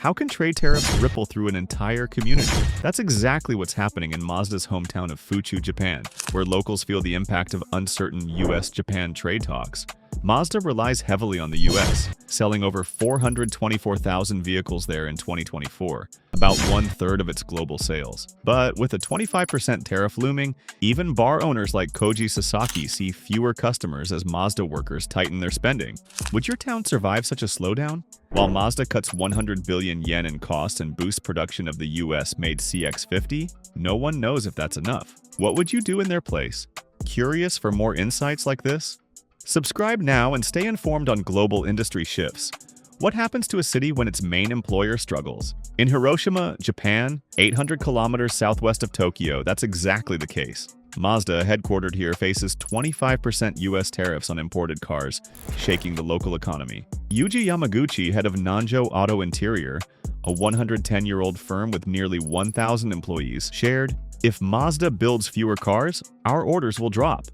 How can trade tariffs ripple through an entire community? That's exactly what's happening in Mazda's hometown of Fuchu, Japan, where locals feel the impact of uncertain US-Japan trade talks. Mazda relies heavily on the US, selling over 424,000 vehicles there in 2024, about one-third of its global sales. But with a 25% tariff looming, even bar owners like Koji Sasaki see fewer customers as Mazda workers tighten their spending. Would your town survive such a slowdown? While Mazda cuts 100 billion yen in cost and boosts production of the US-made CX-50, no one knows if that's enough. What would you do in their place? Curious for more insights like this? Subscribe now and stay informed on global industry shifts. What happens to a city when its main employer struggles? In Hiroshima, Japan, 800 kilometers southwest of Tokyo, that's exactly the case. Mazda, headquartered here, faces 25% US tariffs on imported cars, shaking the local economy. Yuji Yamaguchi, head of Nanjo Auto Interior, a 110-year-old firm with nearly 1,000 employees, shared, "If Mazda builds fewer cars, our orders will drop."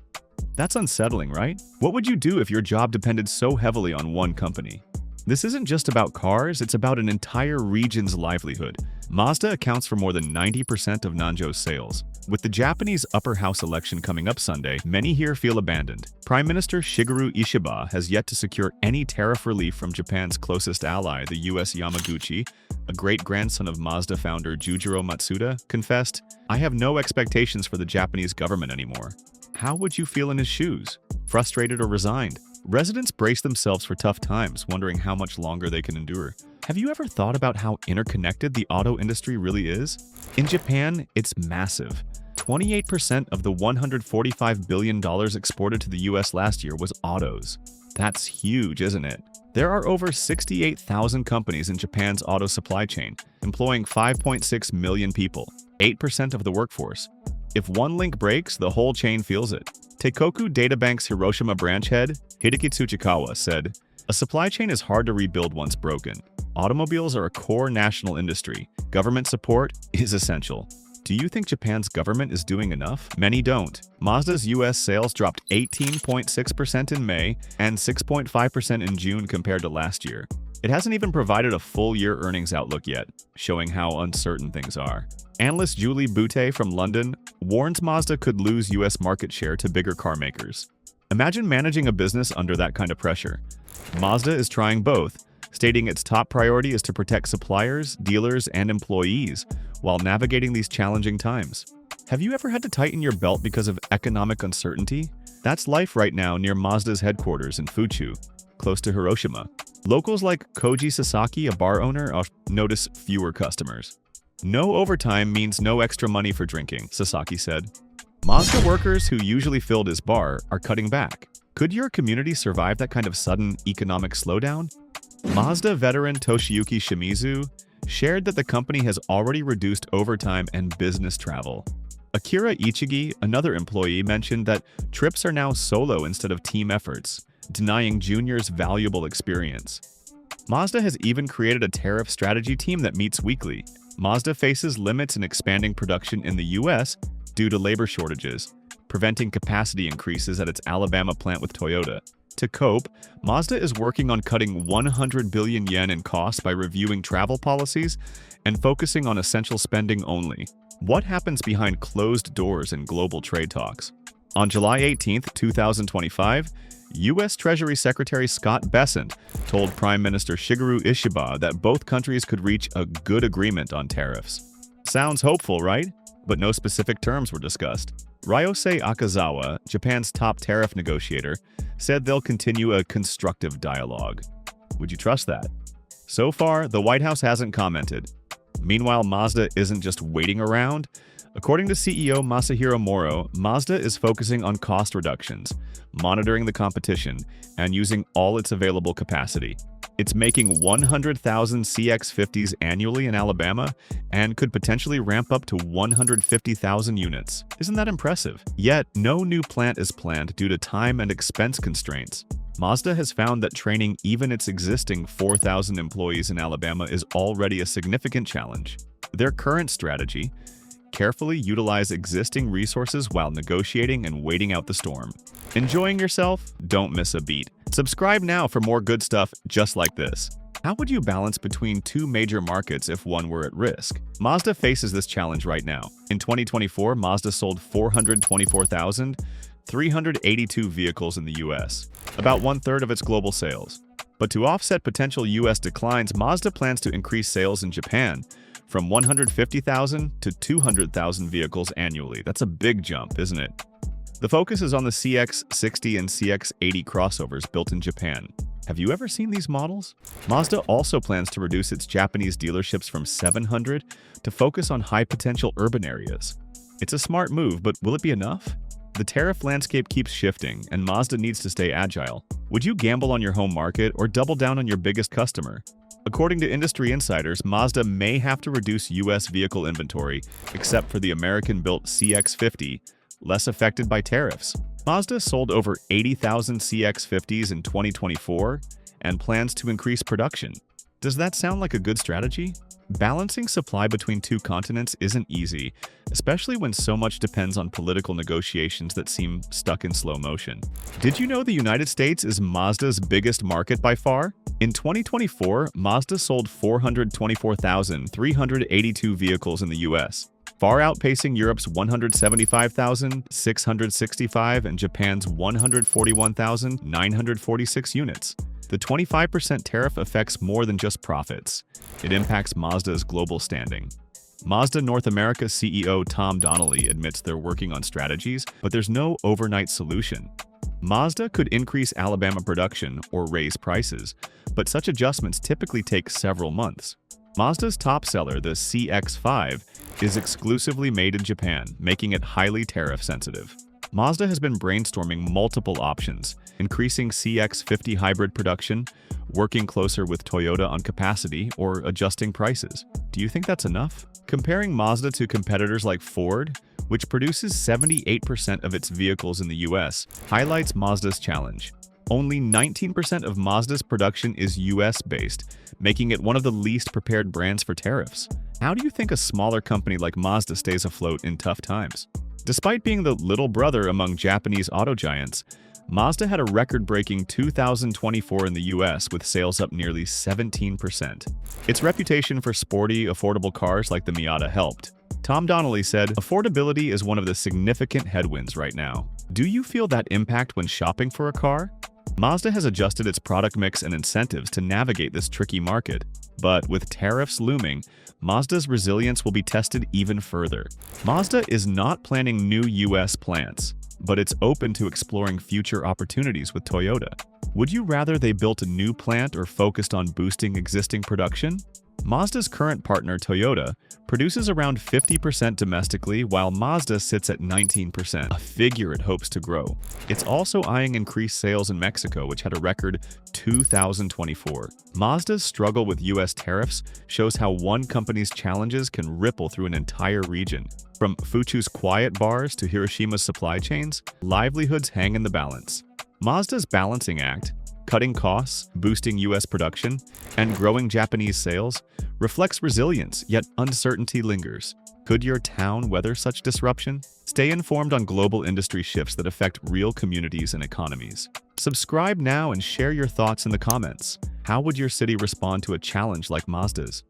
That's unsettling, right? What would you do if your job depended so heavily on one company? This isn't just about cars, it's about an entire region's livelihood. Mazda accounts for more than 90% of Nanjo's sales. With the Japanese upper house election coming up Sunday, many here feel abandoned. Prime Minister Shigeru Ishiba has yet to secure any tariff relief from Japan's closest ally, the US. Yamaguchi, a great-grandson of Mazda founder Jujiro Matsuda, confessed, "I have no expectations for the Japanese government anymore." How would you feel in his shoes? Frustrated or resigned? Residents brace themselves for tough times, wondering how much longer they can endure. Have you ever thought about how interconnected the auto industry really is? In Japan, it's massive. 28% of the $145 billion exported to the US last year was autos. That's huge, isn't it? There are over 68,000 companies in Japan's auto supply chain, employing 5.6 million people, 8% of the workforce. If one link breaks, the whole chain feels it. Teikoku Databank's Hiroshima branch head, Hideki Tsuchikawa, said, "A supply chain is hard to rebuild once broken. Automobiles are a core national industry. Government support is essential." Do you think Japan's government is doing enough? Many don't. Mazda's US sales dropped 18.6% in May and 6.5% in June compared to last year. It hasn't even provided a full-year earnings outlook yet, showing how uncertain things are. Analyst Julie Boutte from London warns Mazda could lose US market share to bigger car makers. Imagine managing a business under that kind of pressure. Mazda is trying both, stating its top priority is to protect suppliers, dealers, and employees while navigating these challenging times. Have you ever had to tighten your belt because of economic uncertainty? That's life right now near Mazda's headquarters in Fuchu, close to Hiroshima. Locals like Koji Sasaki, a bar owner, notice fewer customers. "No overtime means no extra money for drinking," Sasaki said. Mazda workers who usually filled his bar are cutting back. Could your community survive that kind of sudden economic slowdown? Mazda veteran Toshiyuki Shimizu shared that the company has already reduced overtime and business travel. Akira Ichigi, another employee, mentioned that trips are now solo instead of team efforts, denying juniors valuable experience. Mazda has even created a tariff strategy team that meets weekly. Mazda faces limits in expanding production in the US due to labor shortages, preventing capacity increases at its Alabama plant with Toyota. To cope, Mazda is working on cutting 100 billion yen in costs by reviewing travel policies and focusing on essential spending only. What happens behind closed doors in global trade talks? On July 18, 2025, U.S. Treasury Secretary Scott Bessent told Prime Minister Shigeru Ishiba that both countries could reach a good agreement on tariffs. Sounds hopeful, right? But no specific terms were discussed. Ryosei Akazawa, Japan's top tariff negotiator, said they'll continue a constructive dialogue. Would you trust that? So far, the White House hasn't commented. Meanwhile, Mazda isn't just waiting around. According to CEO Masahiro Moro, Mazda is focusing on cost reductions, monitoring the competition, and using all its available capacity. It's making 100,000 CX-50s annually in Alabama and could potentially ramp up to 150,000 units. Isn't that impressive? Yet, no new plant is planned due to time and expense constraints. Mazda has found that training even its existing 4,000 employees in Alabama is already a significant challenge. Their current strategy: carefully utilize existing resources while negotiating and waiting out the storm. Enjoying yourself? Don't miss a beat. Subscribe now for more good stuff just like this. How would you balance between two major markets if one were at risk? Mazda faces this challenge right now. In 2024, Mazda sold 424,382 vehicles in the US, about one-third of its global sales. But to offset potential US declines, Mazda plans to increase sales in Japan from 150,000 to 200,000 vehicles annually. That's a big jump, isn't it? The focus is on the CX-60 and CX-80 crossovers built in Japan. Have you ever seen these models? Mazda also plans to reduce its Japanese dealerships from 700 to focus on high-potential urban areas. It's a smart move, but will it be enough? The tariff landscape keeps shifting, and Mazda needs to stay agile. Would you gamble on your home market or double down on your biggest customer? According to industry insiders, Mazda may have to reduce US vehicle inventory, except for the American-built CX-50, less affected by tariffs. Mazda sold over 80,000 CX-50s in 2024 and plans to increase production. Does that sound like a good strategy? Balancing supply between two continents isn't easy, especially when so much depends on political negotiations that seem stuck in slow motion. Did you know the United States is Mazda's biggest market by far? In 2024, Mazda sold 424,382 vehicles in the US, far outpacing Europe's 175,665 and Japan's 141,946 units. The 25% tariff affects more than just profits. It impacts Mazda's global standing. Mazda North America CEO Tom Donnelly admits they're working on strategies, but there's no overnight solution. Mazda could increase Alabama production or raise prices, but such adjustments typically take several months. Mazda's top seller, the CX-5, is exclusively made in Japan, making it highly tariff-sensitive. Mazda has been brainstorming multiple options, increasing CX-50 hybrid production, working closer with Toyota on capacity, or adjusting prices. Do you think that's enough? Comparing Mazda to competitors like Ford, which produces 78% of its vehicles in the US, highlights Mazda's challenge. Only 19% of Mazda's production is US-based, making it one of the least prepared brands for tariffs. How do you think a smaller company like Mazda stays afloat in tough times? Despite being the little brother among Japanese auto giants, Mazda had a record-breaking 2024 in the US with sales up nearly 17%. Its reputation for sporty, affordable cars like the Miata helped. Tom Donnelly said, "Affordability is one of the significant headwinds right now. Do you feel that impact when shopping for a car?" Mazda has adjusted its product mix and incentives to navigate this tricky market. But with tariffs looming, Mazda's resilience will be tested even further. Mazda is not planning new US plants, but it's open to exploring future opportunities with Toyota. Would you rather they built a new plant or focused on boosting existing production? Mazda's current partner, Toyota, produces around 50% domestically, while Mazda sits at 19%, a figure it hopes to grow. It's also eyeing increased sales in Mexico, which had a record 2024. Mazda's struggle with US tariffs shows how one company's challenges can ripple through an entire region. From Fuchu's quiet bars to Hiroshima's supply chains, livelihoods hang in the balance. Mazda's balancing act, cutting costs, boosting US production, and growing Japanese sales, reflects resilience, yet uncertainty lingers. Could your town weather such disruption? Stay informed on global industry shifts that affect real communities and economies. Subscribe now and share your thoughts in the comments. How would your city respond to a challenge like Mazda's?